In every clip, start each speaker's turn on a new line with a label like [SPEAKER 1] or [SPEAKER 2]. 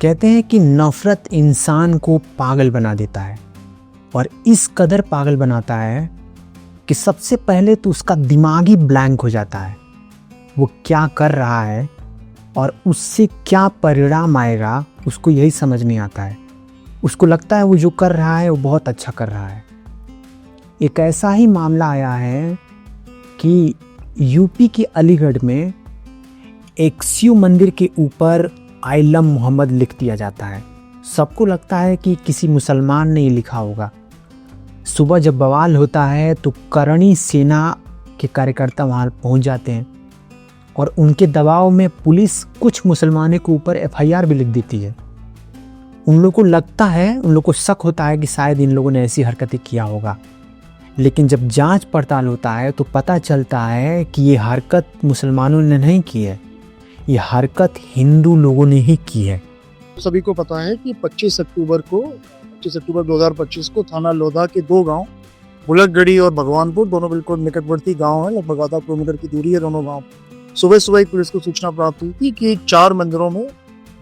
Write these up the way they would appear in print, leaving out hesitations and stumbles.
[SPEAKER 1] कहते हैं कि नफ़रत इंसान को पागल बना देता है और इस कदर पागल बनाता है कि सबसे पहले तो उसका दिमाग ही ब्लैंक हो जाता है। वो क्या कर रहा है और उससे क्या परिणाम आएगा उसको यही समझ नहीं आता है। उसको लगता है वो जो कर रहा है वो बहुत अच्छा कर रहा है। एक ऐसा ही मामला आया है कि यूपी के अलीगढ़ में एक शिव मंदिर के ऊपर आई लव मोहम्मद लिख दिया जाता है। सबको लगता है कि किसी मुसलमान ने लिखा होगा। सुबह जब बवाल होता है तो करणी सेना के कार्यकर्ता वहाँ पहुँच जाते हैं और उनके दबाव में पुलिस कुछ मुसलमानों के ऊपर एफआईआर भी लिख देती है। उन लोगों को लगता है, उन लोगों को शक होता है कि शायद इन लोगों ने ऐसी हरकतें किया होगा, लेकिन जब जांच पड़ताल होता है तो पता चलता है कि ये हरकत मुसलमानों ने नहीं की है, ये हरकत हिंदू लोगों ने ही की है।
[SPEAKER 2] सभी को पता है कि 25 अक्टूबर 2025 को थाना लोधा के दो गांव बुलकगढ़ी और भगवानपुर, दोनों बिल्कुल निकटवर्ती गांव है, लगभग आधा किलोमीटर की दूरी है दोनों गांव। सुबह एक पुलिस को सूचना प्राप्त हुई थी कि 4 मंदिरों में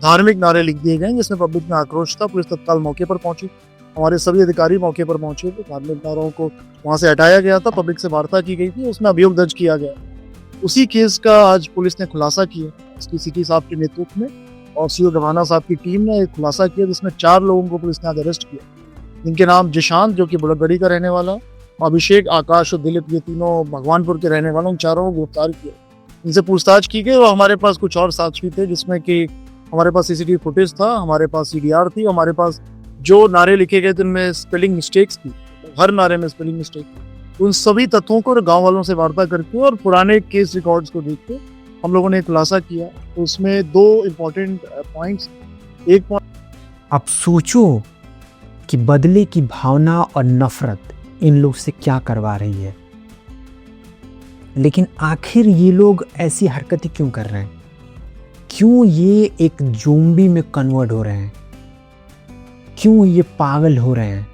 [SPEAKER 2] धार्मिक नारे लिख दिए गए जिसमें पब्लिक में आक्रोश था। पुलिस तत्काल मौके पर पहुंची, हमारे सभी अधिकारी मौके पर पहुंचे थे। धार्मिक नारों को वहां से हटाया गया था, पब्लिक से वार्ता की गई थी, उसमें अभियोग दर्ज किया गया। उसी केस का आज पुलिस ने खुलासा किया, इसकी सिटी साहब के नेतृत्व में और सीओ गवाना साहब की टीम ने एक खुलासा किया जिसमें 4 लोगों को पुलिस ने आज अरेस्ट किया। इनके नाम जिशांत जो कि बुलकगढ़ी का रहने वाला, अभिषेक, आकाश और दिलीप, ये तीनों भगवानपुर के रहने वालों, उन चारों को गिरफ्तार किया। इनसे पूछताछ की गई और हमारे पास कुछ और साक्ष्य थे जिसमें कि हमारे पास सीसीटीवी फुटेज था, हमारे पास सीडीआर थी, हमारे पास जो नारे लिखे गए थे उनमें स्पेलिंग मिस्टेक्स थी, हर नारे में स्पेलिंग मिस्टेक थी। उन सभी तथ्यों को गांव वालों से वार्ता करके और पुराने केस रिकॉर्ड्स को देख के हम लोगों ने खुलासा किया। तो उसमें 2 इम्पोर्टेंट पॉइंट्स। एक पॉइंट,
[SPEAKER 1] अब सोचो कि बदले की भावना और नफरत इन लोग से क्या करवा रही है, लेकिन आखिर ये लोग ऐसी हरकतें क्यों कर रहे हैं? क्यों ये एक ज़ोंबी में कन्वर्ट हो रहे हैं? क्यों ये पागल हो रहे हैं?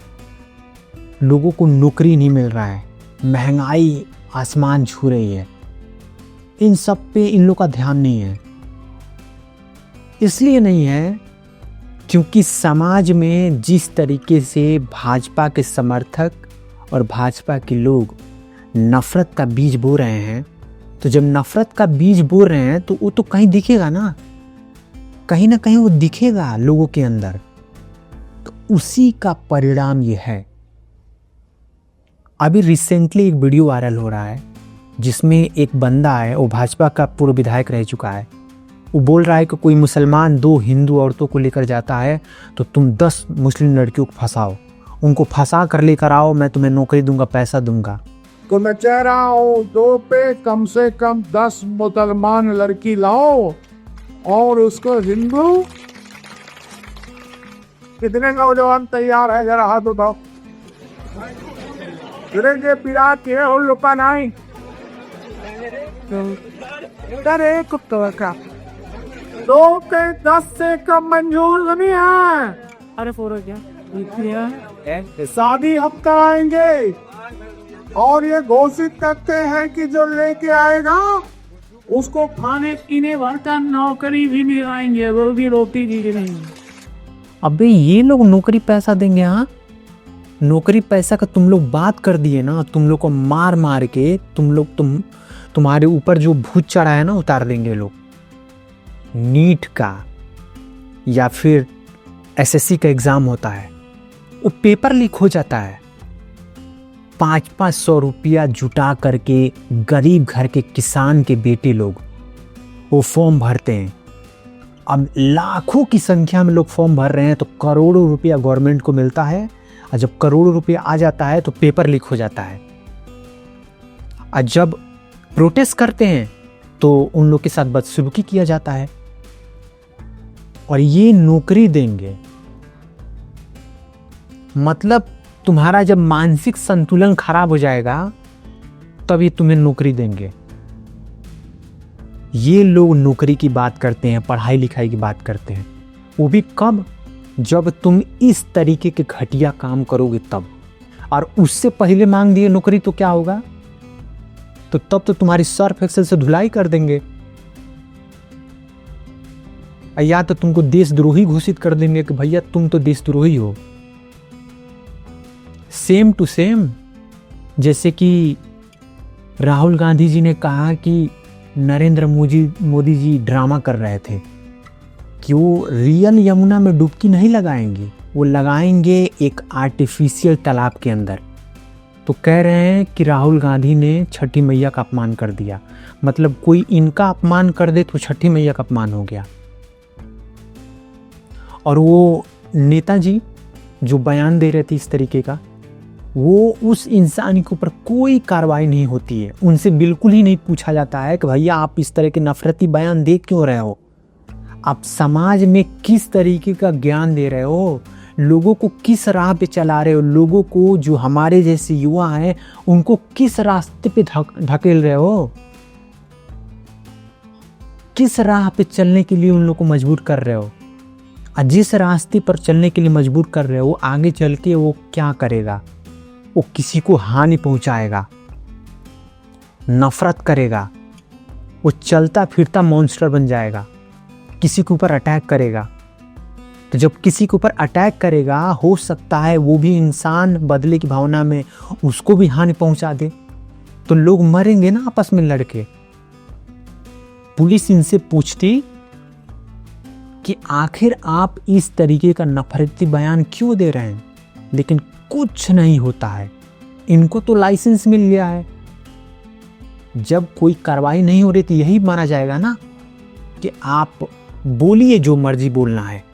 [SPEAKER 1] लोगों को नौकरी नहीं मिल रहा है, महंगाई आसमान छू रही है, इन सब पे इन लोग का ध्यान नहीं है। इसलिए नहीं है क्योंकि समाज में जिस तरीके से भाजपा के समर्थक और भाजपा के लोग नफरत का बीज बो रहे हैं, तो जब नफरत का बीज बो रहे हैं तो वो तो कहीं दिखेगा ना कहीं वो दिखेगा लोगों के अंदर। तो उसी का परिणाम ये है। अभी रिसेंटली एक वीडियो वायरल हो रहा है जिसमें एक बंदा है, वो भाजपा का पूर्व विधायक रह चुका है। वो बोल रहा है कि कोई मुसलमान 2 हिंदू औरतों को लेकर जाता है तो तुम 10 मुस्लिम लड़कियों को फंसाओ, उनको फंसा कर लेकर आओ, मैं तुम्हें नौकरी दूंगा, पैसा दूंगा।
[SPEAKER 3] तो मैं कह रहा हूँ 2 पे कम से कम 10 मुसलमान लड़की लाओ और उसको हिंदू। कितने नौजवान तैयार है, जरा हाथ उठाओ। के पिरा के और लुका नहीं कुत्ता का 2 के 10 से कम मंजूर नहीं है। अरे फोरो क्या शादी हम कराएंगे और ये घोषित करते हैं कि जो लेके आएगा उसको खाने पीने बर्तन नौकरी भी दिलाएंगे, वो भी रोटी दी नहीं।
[SPEAKER 1] अबे ये लोग नौकरी पैसा देंगे? हाँ, नौकरी पैसा का तुम लोग बात कर दिए ना, तुम लोग को मार मार के तुम्हारे ऊपर जो भूत चढ़ा है ना उतार देंगे लोग। नीट का या फिर एसएससी का एग्जाम होता है, वो पेपर लीक हो जाता है, 500-500 रुपया जुटा करके गरीब घर के किसान के बेटे लोग वो फॉर्म भरते हैं। अब लाखों की संख्या में लोग फॉर्म भर रहे हैं तो करोड़ों रुपया गवर्नमेंट को मिलता है, और जब करोड़ों रुपया आ जाता है तो पेपर लीक हो जाता है। और जब प्रोटेस्ट करते हैं तो उन लोग के साथ बदसलूकी किया जाता है और ये नौकरी देंगे। मतलब तुम्हारा जब मानसिक संतुलन खराब हो जाएगा तब ये तुम्हें नौकरी देंगे। ये लोग नौकरी की बात करते हैं, पढ़ाई लिखाई की बात करते हैं, वो भी कब? जब तुम इस तरीके के घटिया काम करोगे तब। और उससे पहले मांग दिए नौकरी तो क्या होगा? तो तब तो तुम्हारी सर्फ एक्सेल से धुलाई कर देंगे। या तो तुमको देशद्रोही घोषित कर देंगे कि भैया तुम तो देशद्रोही हो। सेम टू सेम जैसे कि राहुल गांधी जी ने कहा कि नरेंद्र मोदी जी ड्रामा कर रहे थे कि वो रियल यमुना में डुबकी नहीं लगाएंगे, वो लगाएंगे एक आर्टिफिशियल तालाब के अंदर। तो कह रहे हैं कि राहुल गांधी ने छठी मैया का अपमान कर दिया। मतलब कोई इनका अपमान कर दे तो छठी मैया का अपमान हो गया। और वो नेताजी जो बयान दे रहे थे इस तरीके का, वो उस इंसान के ऊपर कोई कार्रवाई नहीं होती है। उनसे बिल्कुल ही नहीं पूछा जाता है कि भैया आप इस तरह के नफरती बयान दे क्यों रहे हो, आप समाज में किस तरीके का ज्ञान दे रहे हो, लोगों को किस राह पे चला रहे हो, लोगों को जो हमारे जैसे युवा हैं उनको किस रास्ते पे ढकेल रहे हो, किस राह पे चलने के लिए उन लोगों को मजबूर कर रहे हो। और जिस रास्ते पर चलने के लिए मजबूर कर रहे हो आगे चल के वो क्या करेगा, वो किसी को हानि पहुंचाएगा, नफरत करेगा, वो चलता फिरता मॉन्स्टर बन जाएगा, किसी के ऊपर अटैक करेगा। तो जब किसी के ऊपर अटैक करेगा हो सकता है वो भी इंसान बदले की भावना में उसको भी हानि पहुंचा दे, तो लोग मरेंगे ना आपस में लड़के। पुलिस इनसे पूछती कि आखिर आप इस तरीके का नफरती बयान क्यों दे रहे हैं, लेकिन कुछ नहीं होता है। इनको तो लाइसेंस मिल गया है। जब कोई कार्रवाई नहीं हो रही तो यही माना जाएगा ना कि आप बोलिए जो मर्जी बोलना है।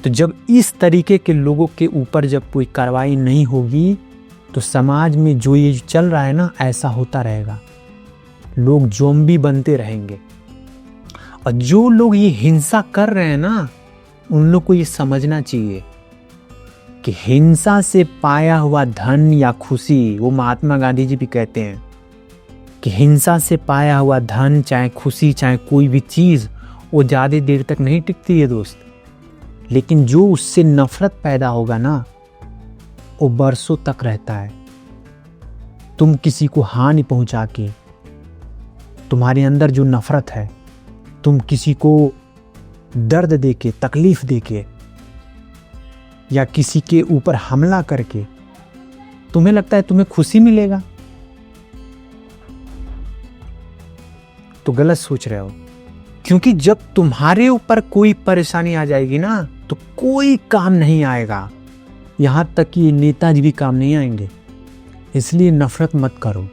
[SPEAKER 1] तो जब इस तरीके के लोगों के ऊपर जब कोई कार्रवाई नहीं होगी तो समाज में जो ये चल रहा है ना ऐसा होता रहेगा, लोग ज़ॉम्बी बनते रहेंगे। और जो लोग ये हिंसा कर रहे हैं ना उन लोग को ये समझना चाहिए कि हिंसा से पाया हुआ धन या खुशी, वो महात्मा गांधी जी भी कहते हैं कि हिंसा से पाया हुआ धन चाहे खुशी चाहे कोई भी चीज़ वो ज़्यादा देर तक नहीं टिकती है दोस्त, लेकिन जो उससे नफरत पैदा होगा ना वो बरसों तक रहता है। तुम किसी को हानि पहुंचा के, तुम्हारे अंदर जो नफरत है, तुम किसी को दर्द देके, तकलीफ देके या किसी के ऊपर हमला करके तुम्हें लगता है तुम्हें खुशी मिलेगा, तो गलत सोच रहे हो। क्योंकि जब तुम्हारे ऊपर कोई परेशानी आ जाएगी ना तो कोई काम नहीं आएगा, यहां तक कि नेताजी भी काम नहीं आएंगे। इसलिए नफरत मत करो।